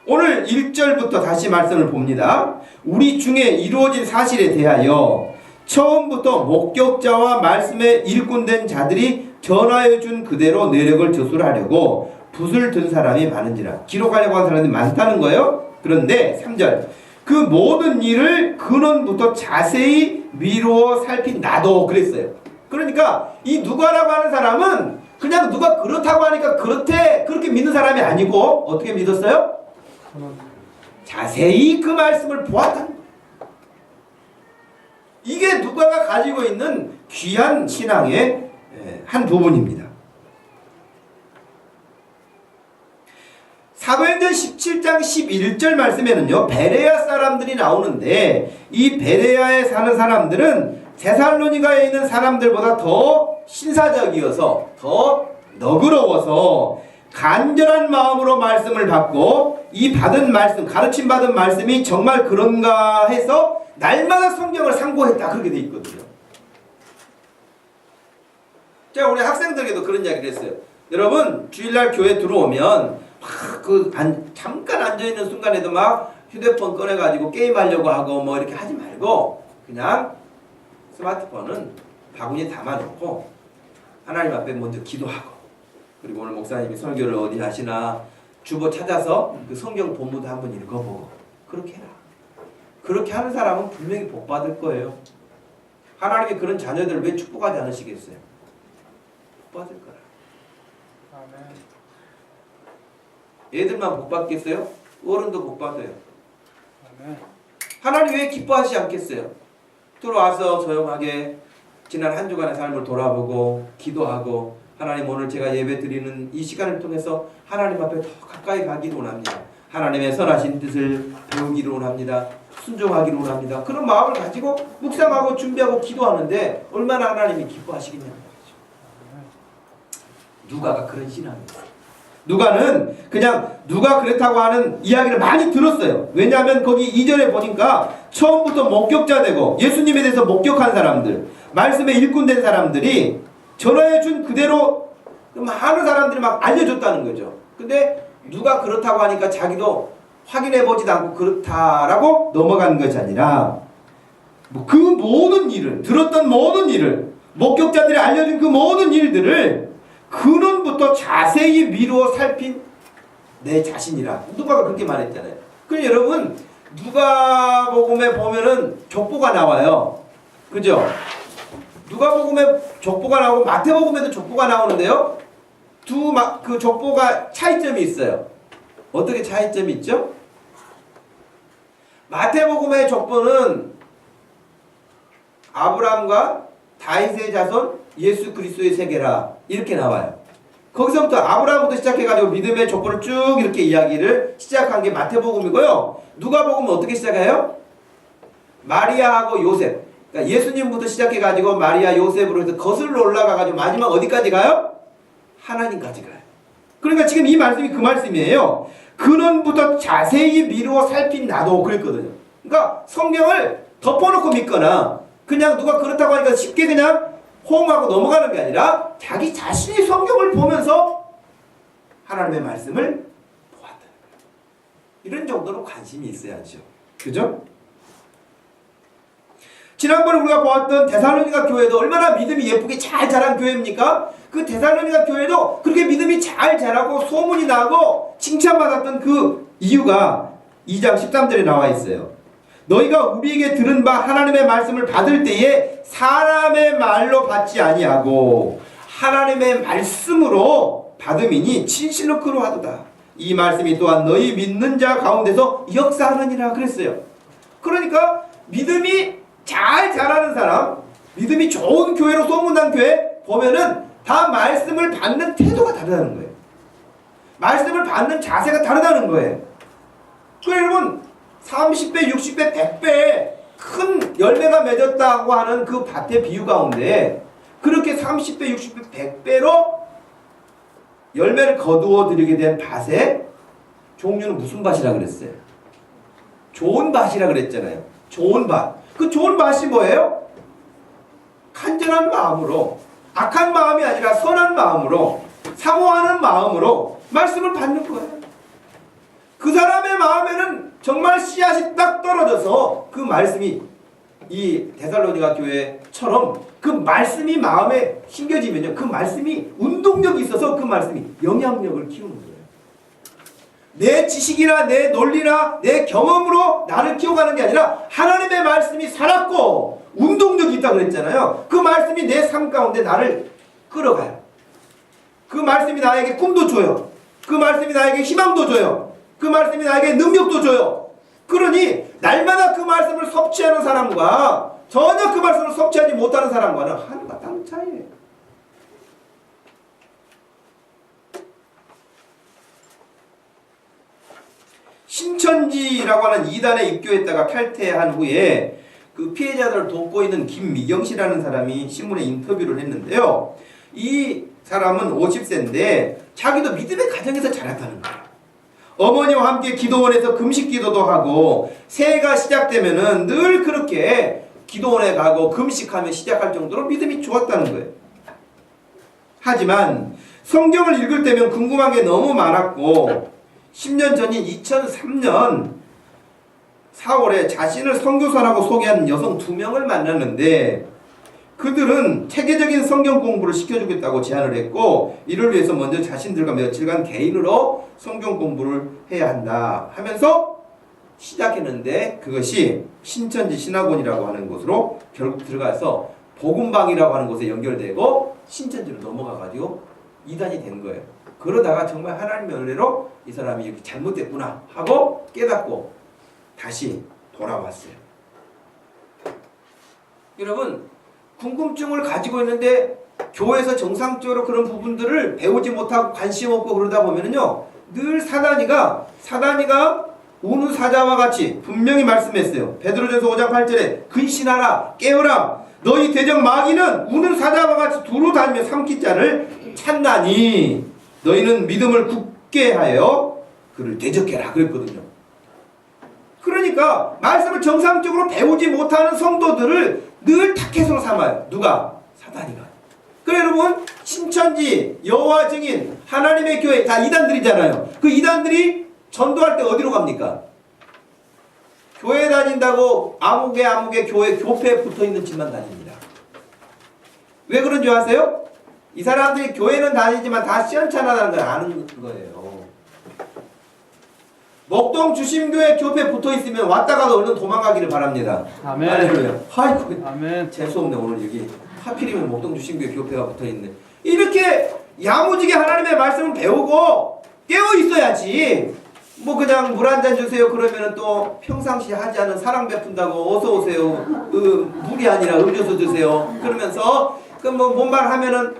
오늘 1절부터 다시 말씀을 봅니다. 우리 중에 이루어진 사실에 대하여 처음부터 목격자와 말씀에 일꾼된 자들이 전하여 준 그대로 내력을 저술하려고 붓을 든 사람이 많은지라. 기록하려고 한 사람이 많다는 거예요. 그런데 3절, 그 모든 일을 근원부터 자세히 미루어 살핀 나도 그랬어요. 그러니까 이 누가라고 하는 사람은 그냥 누가 그렇다고 하니까 그렇게 믿는 사람이 아니고 어떻게 믿었어요? 자세히 그 말씀을 보았다. 이게 누가가 가지고 있는 귀한 신앙의 한 부분입니다. 사도행전 17장 11절 말씀에는요, 베레아 사람들이 나오는데 이 베레아에 사는 사람들은 데살로니가에 있는 사람들보다 더 신사적이어서 더 너그러워서 간절한 마음으로 말씀을 받고 이 받은 말씀, 가르침 받은 말씀이 정말 그런가 해서 날마다 성경을 상고했다, 그렇게 돼 있거든요. 제가 우리 학생들에게도 그런 이야기를 했어요. 여러분 주일날 교회 들어오면 잠깐 앉아있는 순간에도 막 휴대폰 꺼내가지고 게임하려고 하고 뭐 이렇게 하지 말고 그냥 스마트폰은 바구니에 담아놓고 하나님 앞에 먼저 기도하고, 그리고 오늘 목사님이 설교를 어디 하시나 주보 찾아서 그 성경 본문도 한번 읽어보고 그렇게 해라. 그렇게 하는 사람은 분명히 복 받을 거예요. 하나님이 그런 자녀들을 왜 축복하지 않으시겠어요? 복 받을 거라. 아멘. 애들만 복 받겠어요? 어른도 복 받아요. 아멘. 하나님 왜 기뻐하시지 않겠어요? 들어와서 조용하게 지난 한 주간의 삶을 돌아보고 기도하고, 하나님 오늘 제가 예배 드리는 이 시간을 통해서 하나님 앞에 더 가까이 가기를 원합니다. 하나님의 선하신 뜻을 배우기를 원합니다. 순종하기를 원합니다. 그런 마음을 가지고 묵상하고 준비하고 기도하는데 얼마나 하나님이 기뻐하시겠냐는 거죠. 누가가 그런 신앙이었어요. 누가는 그냥 누가 그렇다고 하는 이야기를 많이 들었어요. 왜냐하면 거기 2절에 보니까 처음부터 목격자 되고 예수님에 대해서 목격한 사람들, 말씀에 일꾼된 사람들이 전화해준 그대로 많은 사람들이 막 알려줬다는 거죠. 근데 누가 그렇다고 하니까 자기도 확인해보지도 않고 그렇다라고 넘어가는 것이 아니라 그 모든 일을, 들었던 모든 일을, 목격자들이 알려준 그 모든 일들을 근원부터 자세히 미루어 살핀 내 자신이라. 누가가 그렇게 말했잖아요. 그럼 여러분 누가복음에 보면은 족보가 나와요. 그죠? 누가복음에 족보가 나오고 마태복음에도 족보가 나오는데요. 그 족보가 차이점이 있어요. 어떻게 차이점이 있죠? 마태복음의 족보는 아브라함과 다윗의 자손 예수 그리스도의 세계라 이렇게 나와요. 거기서부터 아브라함부터 시작해가지고 믿음의 족보를 쭉 이렇게 이야기를 시작한 게 마태복음이고요. 누가복음은 어떻게 시작해요? 마리아하고 요셉, 그러니까 예수님부터 시작해가지고 마리아 요셉으로 해서 거슬러 올라가가지고 마지막 어디까지 가요? 하나님까지 가요. 그러니까 지금 이 말씀이 그 말씀이에요. 근원부터 자세히 미루어 살핀 나도 그랬거든요. 그러니까 성경을 덮어놓고 믿거나 그냥 누가 그렇다고 하니까 쉽게 그냥 호응하고 넘어가는 게 아니라 자기 자신이 성경을 보면서 하나님의 말씀을 보았다. 이런 정도로 관심이 있어야죠. 그죠? 지난번에 우리가 보았던 데살로니가 교회도 얼마나 믿음이 예쁘게 잘 자란 교회입니까? 그 데살로니가 교회도 그렇게 믿음이 잘 자라고 소문이 나고 칭찬받았던 그 이유가 2장 13절에 나와 있어요. 너희가 우리에게 들은 바 하나님의 말씀을 받을 때에 사람의 말로 받지 아니하고 하나님의 말씀으로 받음이니 진실로 그러하도다. 이 말씀이 또한 너희 믿는 자 가운데서 역사하느니라 그랬어요. 그러니까 믿음이 잘 자라는 사람, 믿음이 좋은 교회로 소문난 교회 보면은 다 말씀을 받는 태도가 다르다는 거예요. 말씀을 받는 자세가 다르다는 거예요. 그래서 여러분 30배, 60배, 100배 큰 열매가 맺었다고 하는 그 밭의 비유 가운데 그렇게 30배, 60배, 100배로 열매를 거두어 드리게 된 밭의 종류는 무슨 밭이라 그랬어요? 좋은 밭이라 그랬잖아요. 좋은 밭. 그 좋은 밭이 뭐예요? 간절한 마음으로, 악한 마음이 아니라 선한 마음으로, 사모하는 마음으로 말씀을 받는 거예요. 그 사람의 마음에는 정말 씨앗이 딱 떨어져서 그 말씀이 이 데살로니가 교회처럼 그 말씀이 마음에 심겨지면요, 그 말씀이 운동력이 있어서 그 말씀이 영향력을 키우는 거예요. 내 지식이나 내 논리나 내 경험으로 나를 키워가는 게 아니라 하나님의 말씀이 살았고 운동력이 있다고 그랬잖아요. 그 말씀이 내 삶 가운데 나를 끌어가요. 그 말씀이 나에게 꿈도 줘요. 그 말씀이 나에게 희망도 줘요. 그 말씀이 나에게 능력도 줘요. 그러니 날마다 그 말씀을 섭취하는 사람과 전혀 그 말씀을 섭취하지 못하는 사람과는 하늘과 땅 차이예요. 신천지라고 하는 이단에 입교했다가 탈퇴한 후에 그 피해자들을 돕고 있는 김미경 씨라는 사람이 신문에 인터뷰를 했는데요. 이 사람은 50세인데 자기도 믿음의 가정에서 자랐다는 거예요. 어머니와 함께 기도원에서 금식 기도도 하고 새해가 시작되면은 늘 그렇게 기도원에 가고 금식하며 시작할 정도로 믿음이 좋았다는 거예요. 하지만 성경을 읽을 때면 궁금한 게 너무 많았고 10년 전인 2003년 4월에 자신을 선교사라고 소개하는 여성 2명을 만났는데 그들은 체계적인 성경 공부를 시켜주겠다고 제안을 했고 이를 위해서 먼저 자신들과 며칠간 개인으로 성경 공부를 해야 한다 하면서 시작했는데 그것이 신천지 신학원이라고 하는 곳으로 결국 들어가서 복음방이라고 하는 곳에 연결되고 신천지로 넘어가가지고 이단이 된 거예요. 그러다가 정말 하나님의 은혜로 이 사람이 이렇게 잘못됐구나 하고 깨닫고 다시 돌아왔어요. 여러분 궁금증을 가지고 있는데 교회에서 정상적으로 그런 부분들을 배우지 못하고 관심 없고 그러다 보면은요 늘 사단이가 우는 사자와 같이 분명히 말씀했어요. 베드로전서 5장 8절에 근신하라 깨어라 너희 대적 마귀는 우는 사자와 같이 두루 다니며 삼킬 자를 찾나니 너희는 믿음을 굳게 하여 그를 대적해라 그랬거든요. 그러니까 말씀을 정상적으로 배우지 못하는 성도들을 늘 타겟으로 삼아요. 누가? 사단이가. 그래 여러분 신천지, 여호와 증인, 하나님의 교회 다 이단들이잖아요. 그 이단들이 전도할 때 어디로 갑니까? 교회 다닌다고 아무개 교회 교패에 붙어있는 집만 다닙니다. 왜 그런 줄 아세요? 이 사람들이 교회는 다니지만 다 시원찮아라는 걸 아는 거예요. 목동 주심교회 교패 붙어있으면 왔다가도 얼른 도망가기를 바랍니다. 아멘. 할렐루야. 아이고, 아멘. 재수없네 오늘 여기. 하필이면 목동 주심교회 교패가 붙어있네. 이렇게 야무지게 하나님의 말씀을 배우고 깨어 있어야지. 뭐 그냥 물 한 잔 주세요 그러면은 또 평상시에 하지 않은 사랑 베푼다고 어서 오세요. 물이 아니라 음료수 주세요. 그러면서 그 뭐 뭔 말 하면은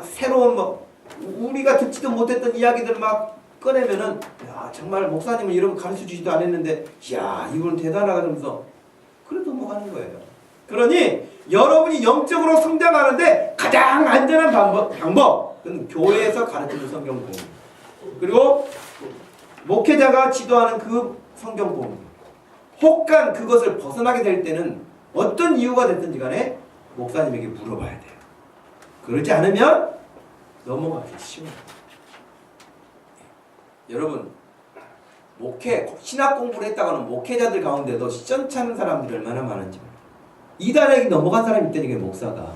새로운 뭐 우리가 듣지도 못했던 이야기들 막 꺼내면은 야 정말 목사님은 이런 거 가르쳐 주지도 않았는데 야 이분은 대단하다 그러면서 그래도 뭐 하는 거예요. 그러니 여러분이 영적으로 성장하는데 가장 안전한 방법 그건 교회에서 가르치는 성경 공부 그리고 목회자가 지도하는 그 성경 공부, 혹간 그것을 벗어나게 될 때는 어떤 이유가 됐든지 간에 목사님에게 물어봐야 돼요. 그러지 않으면 넘어가기 쉬워요. 여러분, 신학 공부를 했다가는 목회자들 가운데도 시전찮은 사람들이 얼마나 많은지. 이단에게 넘어간 사람이 있다니까, 목사가.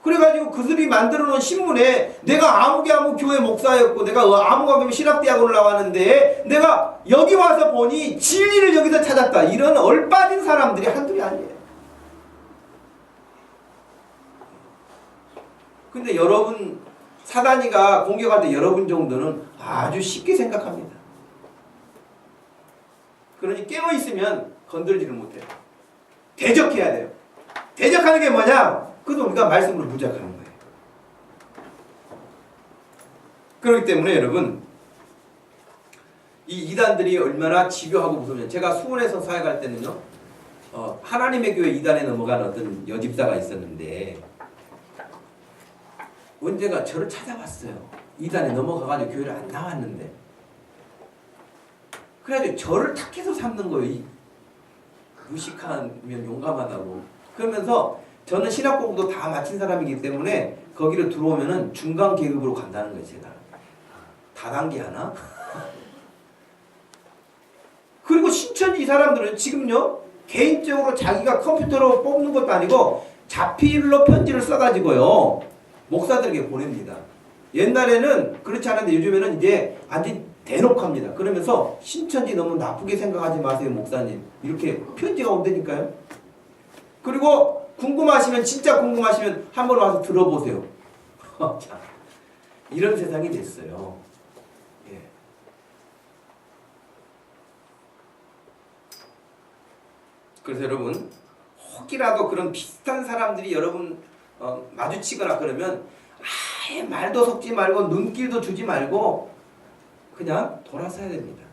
그래가지고 그들이 만들어 놓은 신문에 내가 아무 교회 목사였고 내가 아무 신학대학원을 나왔는데 내가 여기 와서 보니 진리를 여기서 찾았다. 이런 얼빠진 사람들이 한둘이 아니에요. 근데 여러분, 사단이가 공격할 때 여러분 정도는 아주 쉽게 생각합니다. 그러니 깨어있으면 건들지를 못해요. 대적해야 돼요. 대적하는 게 뭐냐? 그래서 우리가 말씀으로 무작하는 거예요. 그렇기 때문에 여러분, 이 이단들이 얼마나 집요하고 무섭냐. 제가 수원에서 사역할 때는요, 하나님의 교회 이단에 넘어간 어떤 여집사가 있었는데 언제가 저를 찾아왔어요. 이단에 넘어가가지고 교회를 안 나왔는데. 그래가지고 저를 탁해서 삼는 거예요. 무식하면 용감하다고. 그러면서 저는 신학 공부도 다 마친 사람이기 때문에 거기를 들어오면은 중간 계급으로 간다는 거예요, 제가. 다단계 하나? 그리고 신천지 이 사람들은 지금요, 개인적으로 자기가 컴퓨터로 뽑는 것도 아니고 자필로 편지를 써가지고요, 목사들에게 보냅니다. 옛날에는 그렇지 않았는데 요즘에는 이제 완전 대놓고 합니다. 그러면서 신천지 너무 나쁘게 생각하지 마세요, 목사님. 이렇게 편지가 온다니까요. 그리고 궁금하시면, 진짜 궁금하시면 한번 와서 들어보세요. 자, 이런 세상이 됐어요. 예. 그래서 여러분, 혹이라도 그런 비슷한 사람들이 여러분 마주치거나 그러면 아예 말도 섞지 말고 눈길도 주지 말고 그냥 돌아서야 됩니다.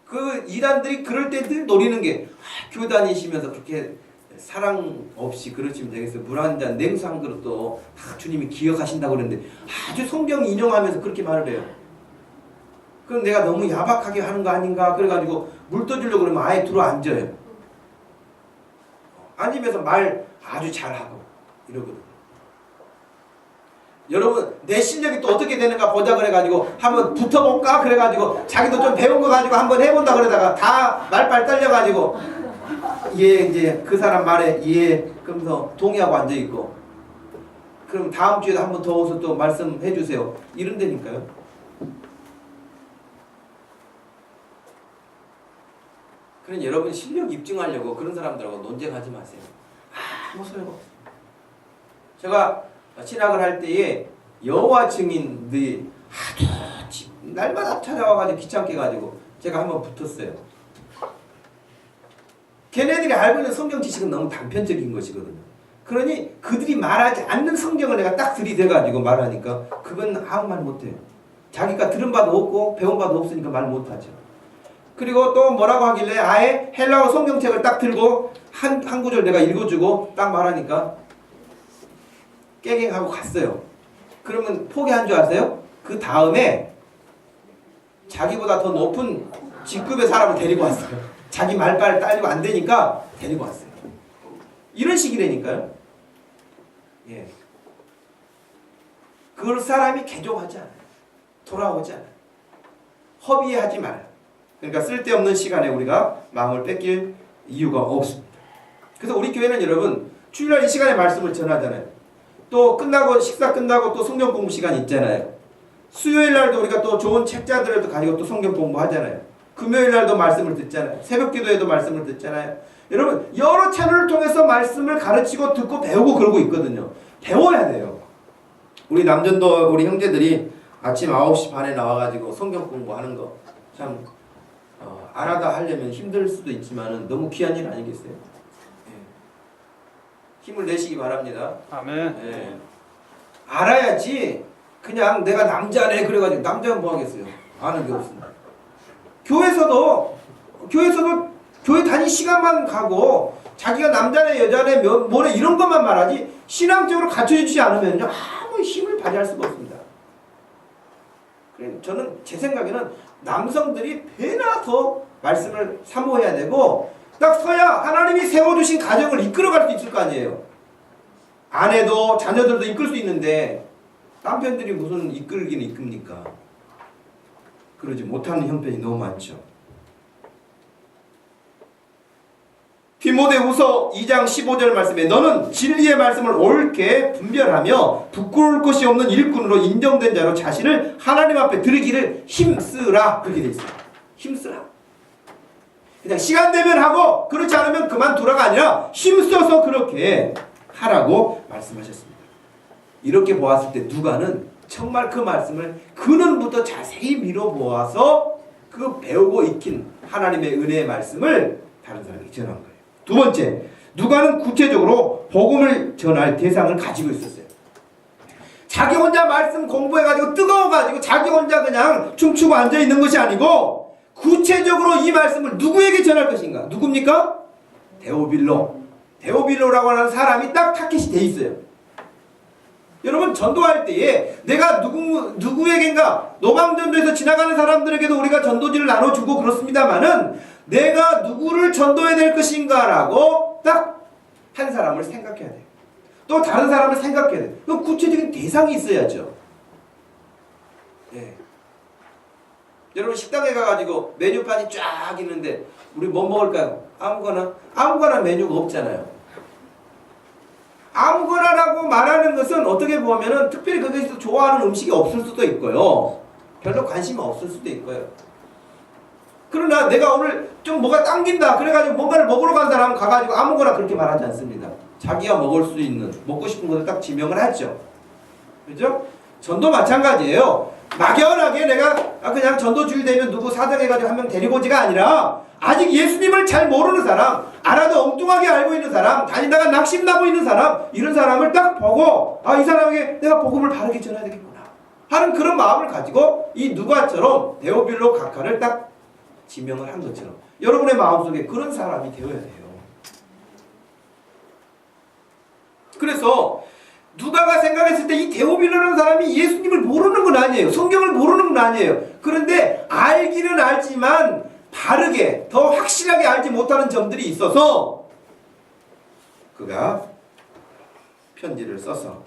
그 이단들이 그럴 때 늘 노리는 게 교회 다니시면서 그렇게 사랑 없이 그러시면 되겠어요. 물 한 잔, 냉수 한 그릇도 다 주님이 기억하신다고 그러는데 아주 성경 인용하면서 그렇게 말을 해요. 그럼 내가 너무 야박하게 하는 거 아닌가 그래가지고 물 떠주려고 그러면 아예 들어 앉아요. 앉으면서 말 아주 잘하고 이러거든요. 여러분, 내 실력이 또 어떻게 되는가 보자 그래가지고 한번 붙어볼까 그래가지고 자기도 좀 배운 거 가지고 한번 해본다 그러다가 다 말빨 떨려가지고 이제 그 사람 말에 그러면서 동의하고 앉아있고, 그럼 다음 주에도 한번 더 오서 또 말씀해 주세요 이런다니까요. 그러니 여러분, 실력 입증하려고 그런 사람들하고 논쟁하지 마세요. 아무 소용없어요. 제가 신학을 할 때에 여호와 증인들이 아주 날마다 찾아와가지고 귀찮게 가지고 제가 한번 붙었어요. 걔네들이 알고 있는 성경 지식은 너무 단편적인 것이거든요. 그러니 그들이 말하지 않는 성경을 내가 딱 들이대가지고 말하니까 그건 아무 말 못해요. 자기가 들은 바도 없고 배운 바도 없으니까 말 못하죠. 그리고 또 뭐라고 하길래 아예 헬라어 성경책을 딱 들고 한 구절 내가 읽어주고 딱 말하니까 깨갱하고 갔어요. 그러면 포기한 줄 아세요? 그 다음에 자기보다 더 높은 직급의 사람을 데리고 왔어요. 자기 말빨 딸리고 안 되니까 데리고 왔어요. 이런 식이라니까요. 예. 그 사람이 개종하지 않아요. 돌아오지 않아요. 허비하지 말아요. 그러니까 쓸데없는 시간에 우리가 마음을 뺏길 이유가 없습니다. 그래서 우리 교회는 여러분, 주일날 이 시간에 말씀을 전하잖아요. 또 끝나고 식사 끝나고 또 성경 공부 시간이 있잖아요. 수요일 날도 우리가 또 좋은 책자들을 가지고 또 성경 공부하잖아요. 금요일 날도 말씀을 듣잖아요. 새벽 기도에도 말씀을 듣잖아요. 여러분, 여러 채널을 통해서 말씀을 가르치고 듣고 배우고 그러고 있거든요. 배워야 돼요. 우리 남전도 우리 형제들이 아침 9시 반에 나와가지고 성경 공부하는 거 참 알아다 하려면 힘들 수도 있지만 너무 귀한 일 아니겠어요? 힘을 내시기 바랍니다. 아멘. 예. 알아야지. 그냥 내가 남자네 그래가지고 남자는 뭐 하겠어요? 아는 게 없습니다. 교회에서도 교회 다닐 시간만 가고 자기가 남자네 여자네 뭐네 이런 것만 말하지 신앙적으로 갖춰주지 않으면요 아무 힘을 발휘할 수가 없습니다. 저는 제 생각에는 남성들이 배나 더 말씀을 사모해야 되고 딱 서야 하나님이 세워주신 가정을 이끌어갈 수 있을 거 아니에요. 아내도 자녀들도 이끌 수 있는데 남편들이 무슨 이끌기는 이끕니까? 그러지 못하는 형편이 너무 많죠. 디모데후서 2장 15절 말씀에 너는 진리의 말씀을 옳게 분별하며 부끄러울 것이 없는 일꾼으로 인정된 자로 자신을 하나님 앞에 드리기를 힘쓰라. 그렇게 돼 있어요. 힘쓰라. 그냥 시간 되면 하고 그렇지 않으면 그만두라가 아니라 힘써서 그렇게 하라고 말씀하셨습니다. 이렇게 보았을 때 누가는 정말 그 말씀을 근원부터 자세히 밀어보아서 그 배우고 익힌 하나님의 은혜의 말씀을 다른 사람에게 전한 거예요. 두 번째, 누가는 구체적으로 복음을 전할 대상을 가지고 있었어요. 자기 혼자 말씀 공부해가지고 뜨거워가지고 자기 혼자 그냥 춤추고 앉아있는 것이 아니고 구체적으로 이 말씀을 누구에게 전할 것인가? 누굽니까? 데오빌로. 데오빌로라고 하는 사람이 딱 타깃이 돼 있어요. 여러분 전도할 때에 내가 누구에겐가 노방전도에서 지나가는 사람들에게도 우리가 전도지를 나눠주고 그렇습니다만은 내가 누구를 전도해야 될 것인가라고 딱 한 사람을 생각해야 돼요. 또 다른 사람을 생각해야 돼요. 그 구체적인 대상이 있어야죠. 네. 여러분 식당에 가가지고 메뉴판이 쫙 있는데 우리 뭐 먹을까요? 아무거나 메뉴가 없잖아요. 아무거나라고 말하는 것은 어떻게 보면은 특별히 거기서 좋아하는 음식이 없을 수도 있고요. 별로 관심이 없을 수도 있고요. 그러나 내가 오늘 좀 뭐가 당긴다 그래가지고 뭔가를 먹으러 간 사람은 가가지고 아무거나 그렇게 말하지 않습니다. 자기가 먹을 수 있는 먹고 싶은 것을 딱 지명을 하죠. 그죠? 전도 마찬가지예요. 막연하게 내가 그냥 전도주일 되면 누구 사정해가지고 한 명 데리고 오지가 아니라 아직 예수님을 잘 모르는 사람, 알아도 엉뚱하게 알고 있는 사람, 다니다가 낙심나고 있는 사람, 이런 사람을 딱 보고 이 사람에게 내가 복음을 바르게 전해야 되겠구나 하는 그런 마음을 가지고 이 누가처럼 데오빌로 각하를 딱 지명을 한 것처럼 여러분의 마음속에 그런 사람이 되어야 돼요. 그래서 누가가 생각했을 때 이 데오빌로라는 사람이 예수님을 모르는 건 아니에요. 성경을 모르는 건 아니에요. 그런데 알기는 알지만 바르게 더 확실하게 알지 못하는 점들이 있어서 그가 편지를 써서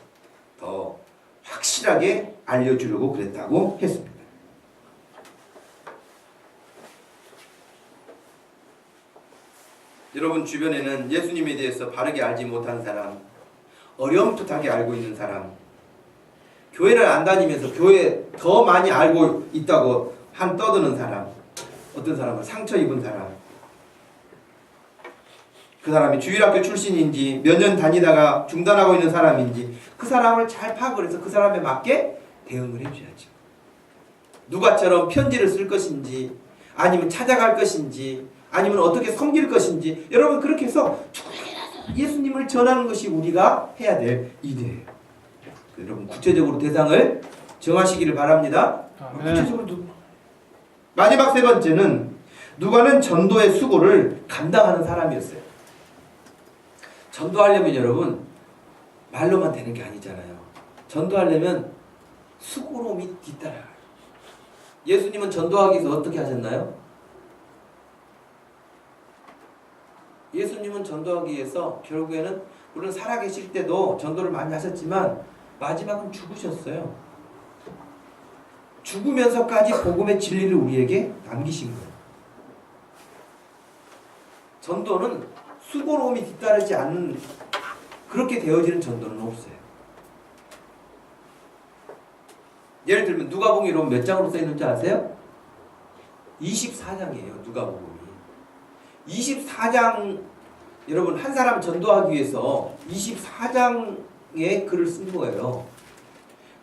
더 확실하게 알려주려고 그랬다고 했습니다. 여러분 주변에는 예수님에 대해서 바르게 알지 못한 사람, 어렴풋하게 알고 있는 사람, 교회를 안 다니면서 교회 더 많이 알고 있다고 한 떠드는 사람, 어떤 사람은 상처 입은 사람, 그 사람이 주일학교 출신인지 몇 년 다니다가 중단하고 있는 사람인지 그 사람을 잘 파악을 해서 그 사람에 맞게 대응을 해줘야죠. 누가처럼 편지를 쓸 것인지 아니면 찾아갈 것인지 아니면 어떻게 섬길 것인지 여러분 그렇게 해서 누구에게라도 예수님을 전하는 것이 우리가 해야 될 일이에요. 여러분 구체적으로 대상을 정하시기를 바랍니다. 구체적으로 누구? 마지막 세 번째는 누가는 전도의 수고를 감당하는 사람이었어요. 전도하려면 여러분 말로만 되는 게 아니잖아요. 전도하려면 수고로움이 뒤따라요. 예수님은 전도하기 위해서 어떻게 하셨나요? 예수님은 전도하기 위해서 결국에는 물론 살아계실 때도 전도를 많이 하셨지만 마지막은 죽으셨어요. 죽으면서까지 복음의 진리를 우리에게 남기신 거예요. 전도는 수고로움이 뒤따르지 않는 그렇게 되어지는 전도는 없어요. 예를 들면 누가복음 몇 장으로 써있는지 아세요? 24장이에요. 누가복음이 24장 여러분 한 사람 전도하기 위해서 24장의 글을 쓴 거예요.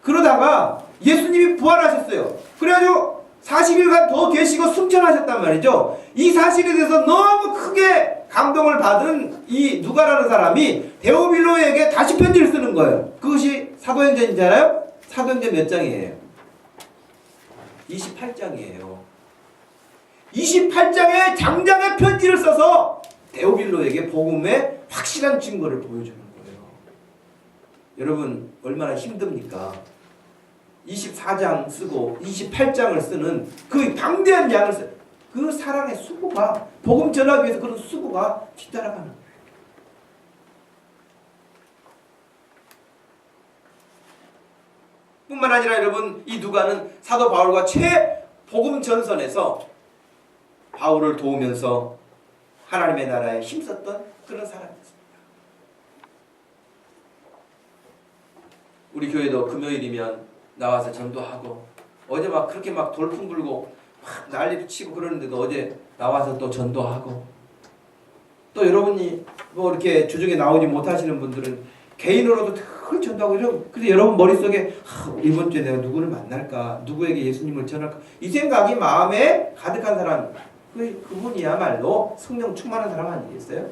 그러다가 예수님이 부활하셨어요. 그래가지고 40일간 더 계시고 승천하셨단 말이죠. 이 사실에 대해서 너무 크게 감동을 받은 이 누가라는 사람이 데오빌로에게 다시 편지를 쓰는 거예요. 그것이 사도행전이잖아요. 사도행전 몇 장이에요? 28장이에요. 28장의 장장의 편지를 써서 데오빌로에게 복음의 확실한 증거를 보여주는 거예요. 여러분 얼마나 힘듭니까? 24장 쓰고 28장을 쓰는 그 방대한 양을 쓰, 그 사랑의 수고가, 복음 전하기 위해서 그런 수고가 뒤따라가는 거예요. 뿐만 아니라 여러분, 이 누가는 사도 바울과 복음 전선에서 바울을 도우면서 하나님의 나라에 힘썼던 그런 사람이었습니다. 우리 교회도 금요일이면 나와서 전도하고, 어제 막 그렇게 막 돌풍 불고 막 난리도 치고 그러는데도 어제 나와서 또 전도하고, 또 여러분이 뭐 이렇게 주중에 나오지 못하시는 분들은 개인으로도 늘 전도하고 이러고, 그래서 여러분 머릿속에 이번 주에 내가 누구를 만날까, 누구에게 예수님을 전할까, 이 생각이 마음에 가득한 사람, 그분이야말로 성령 충만한 사람 아니겠어요?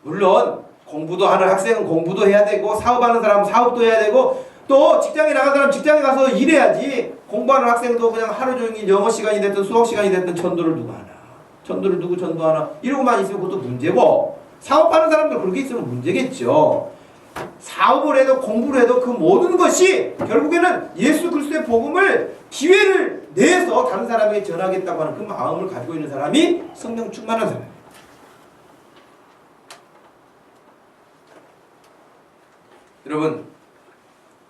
물론 공부도 하는 학생은 공부도 해야 되고, 사업하는 사람은 사업도 해야 되고, 또 직장에 나간 사람은 직장에 가서 일해야지. 공부하는 학생도 그냥 하루 종일 영어 시간이 됐든 수학 시간이 됐든 전도를 누가 하나, 전도를 누구 전도하나 이러고만 있으면 그것도 문제고, 사업하는 사람들 그렇게 있으면 문제겠죠. 사업을 해도 공부를 해도 그 모든 것이 결국에는 예수 그리스도의 복음을 기회를 내서 다른 사람에게 전하겠다고 하는 그 마음을 가지고 있는 사람이 성령 충만한 사람이에요. 여러분,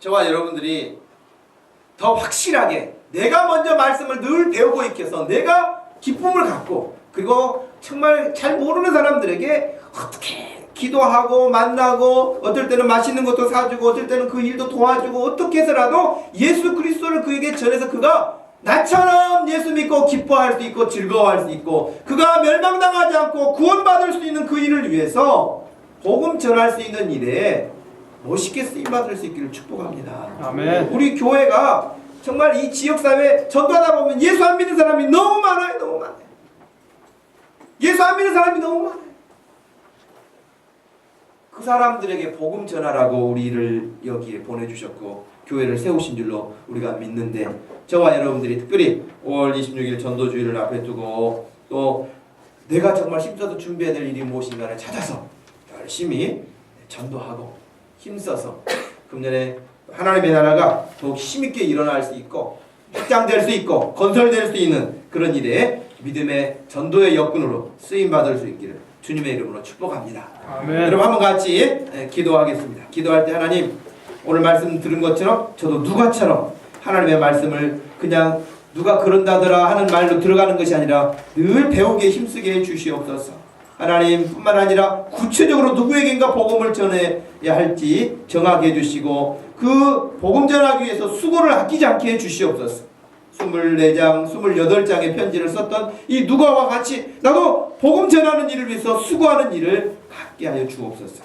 저와 여러분들이 더 확실하게 내가 먼저 말씀을 늘 배우고 익혀서 내가 기쁨을 갖고, 그리고 정말 잘 모르는 사람들에게 어떻게 기도하고 만나고, 어떨 때는 맛있는 것도 사주고, 어떨 때는 그 일도 도와주고, 어떻게 해서라도 예수 그리스도를 그에게 전해서 그가 나처럼 예수 믿고 기뻐할 수 있고 즐거워할 수 있고, 그가 멸망당하지 않고 구원받을 수 있는 그 일을 위해서 복음 전할 수 있는 일에 멋있게 쓰임받을 수 있기를 축복합니다. 아멘. 우리 교회가 정말 이 지역사회 전도하다 보면 예수 안 믿는 사람이 너무 많아요. 너무 많아요. 예수 안 믿는 사람이 너무 많아요. 그 사람들에게 복음 전하라고 우리를 여기에 보내주셨고 교회를 세우신 줄로 우리가 믿는데, 저와 여러분들이 특별히 5월 26일 전도주의를 앞에 두고, 또 내가 정말 힘써서 준비해야 될 일이 무엇인가를 찾아서 열심히 전도하고 힘써서 금년에 하나님의 나라가 더욱 힘있게 일어날 수 있고 확장될 수 있고 건설될 수 있는 그런 일에 믿음의 전도의 역군으로 쓰임받을 수 있기를 주님의 이름으로 축복합니다. 아멘. 여러분 한번 같이 기도하겠습니다. 기도할 때 하나님, 오늘 말씀 들은 것처럼 저도 누가처럼 하나님의 말씀을 그냥 누가 그런다더라 하는 말로 들어가는 것이 아니라 늘 배우기에 힘쓰게 해주시옵소서. 하나님 뿐만 아니라 구체적으로 누구에게인가 복음을 전해야 할지 정하게 해주시고, 그 복음 전하기 위해서 수고를 아끼지 않게 해주시옵소서. 24장, 28장의 편지를 썼던 이 누가와 같이 나도 복음 전하는 일을 위해서 수고하는 일을 갖게 하여 주옵소서.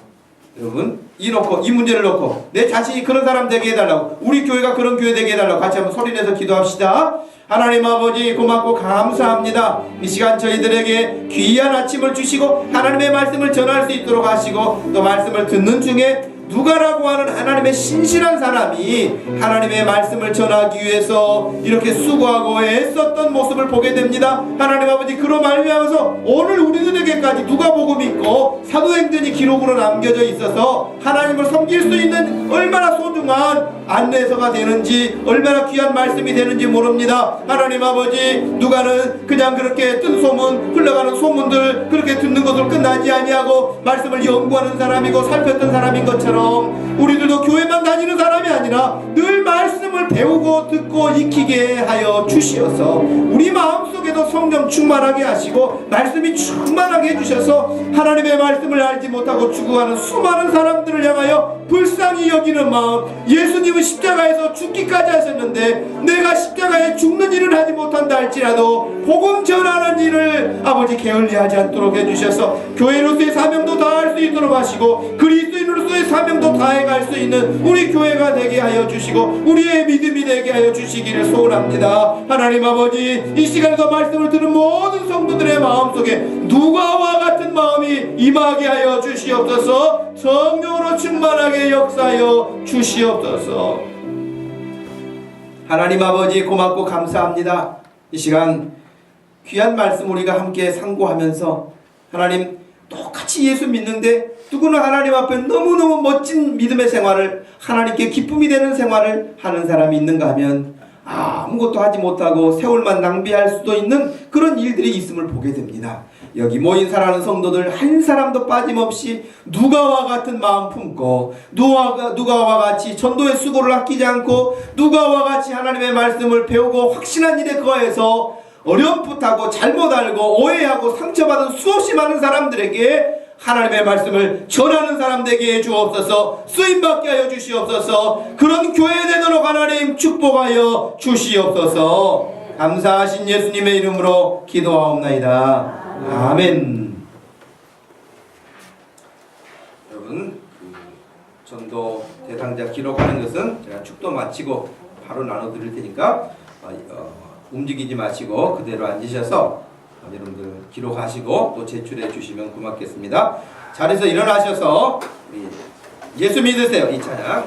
여러분, 이 문제를 놓고 내 자신이 그런 사람 되게 해달라고, 우리 교회가 그런 교회 되게 해달라고 같이 한번 소리내서 기도합시다. 하나님 아버지 고맙고 감사합니다. 이 시간 저희들에게 귀한 아침을 주시고 하나님의 말씀을 전할 수 있도록 하시고, 또 말씀을 듣는 중에 누가라고 하는 하나님의 신실한 사람이 하나님의 말씀을 전하기 위해서 이렇게 수고하고 애썼던 모습을 보게 됩니다. 하나님 아버지, 그로 말미암아서 오늘 우리들에게까지 누가복음 있고 사도행전이 기록으로 남겨져 있어서 하나님을 섬길 수 있는 얼마나 소중한 안내서가 되는지, 얼마나 귀한 말씀이 되는지 모릅니다. 하나님 아버지, 누가는 그냥 그렇게 뜬 소문, 흘러가는 소문들 그렇게 듣는 것으로 끝나지 아니하고 말씀을 연구하는 사람이고 살폈던 사람인 것처럼 우리들도 교회만 다니는 사람이 아니라 늘 말씀을 배우고 듣고 익히게 하여 주시어서 우리 마음속에도 성령 충만하게 하시고 말씀이 충만하게 해주셔서 하나님의 말씀을 알지 못하고 죽어가는 수많은 사람들을 향하여 불쌍히 여기는 마음, 예수님은 십자가에서 죽기까지 하셨는데 내가 십자가에 죽는 일을 하지 못한다 할지라도 복음 전하는 일을 아버지 게을리하지 않도록 해주셔서 교회로서의 사명도 다할 수 있도록 하시고 그리스도인으로서의 사명도 다해갈 수 있는 우리 교회가 되게 하여 주시고 우리의 믿음이 되게 하여 주시기를 소원합니다. 하나님 아버지, 이 시간에도 말씀을 들은 모든 성도들의 마음속에 누가와 같은 마음이 임하게 하여 주시옵소서. 성령으로 충만하게 역사하여 주시옵소서. 하나님 아버지 고맙고 감사합니다. 이 시간 귀한 말씀 우리가 함께 상고하면서 하나님, 똑같이 예수 믿는데 누구는 하나님 앞에 너무너무 멋진 믿음의 생활을, 하나님께 기쁨이 되는 생활을 하는 사람이 있는가 하면 아무것도 하지 못하고 세월만 낭비할 수도 있는 그런 일들이 있음을 보게 됩니다. 여기 모인 사랑하는 성도들 한 사람도 빠짐없이 누가와 같은 마음 품고 누가와 같이 전도의 수고를 아끼지 않고 누가와 같이 하나님의 말씀을 배우고 확신한 일에 거해서 어렴풋하고 잘못 알고 오해하고 상처받은 수없이 많은 사람들에게 하나님의 말씀을 전하는 사람 되게 해 주옵소서. 쓰임받게 하여 주시옵소서. 그런 교회 되도록 하나님 축복하여 주시옵소서. 감사하신 예수님의 이름으로 기도하옵나이다. 아멘. 여러분, 전도 대상자 기록하는 것은 제가 축도 마치고 바로 나눠드릴 테니까 움직이지 마시고 그대로 앉으셔서 여러분들 기록하시고 또 제출해 주시면 고맙겠습니다. 자리에서 일어나셔서 예수 믿으세요. 이 찬양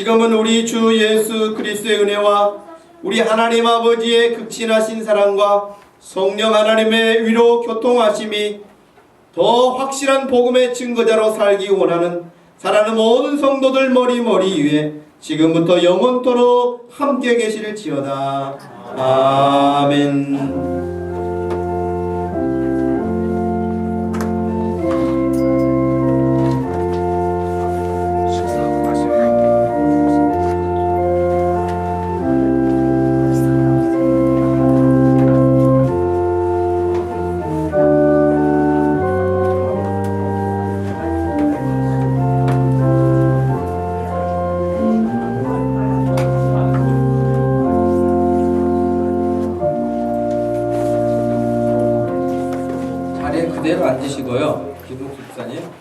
지금은 우리 주 예수 그리스도의 은혜와 우리 하나님 아버지의 극진하신 사랑과 성령 하나님의 위로 교통하심이 더 확실한 복음의 증거자로 살기 원하는 사랑하는 모든 성도들 머리 위에 지금부터 영원토록 함께 계실지어다. 아멘. 거요. 김옥수 집사님.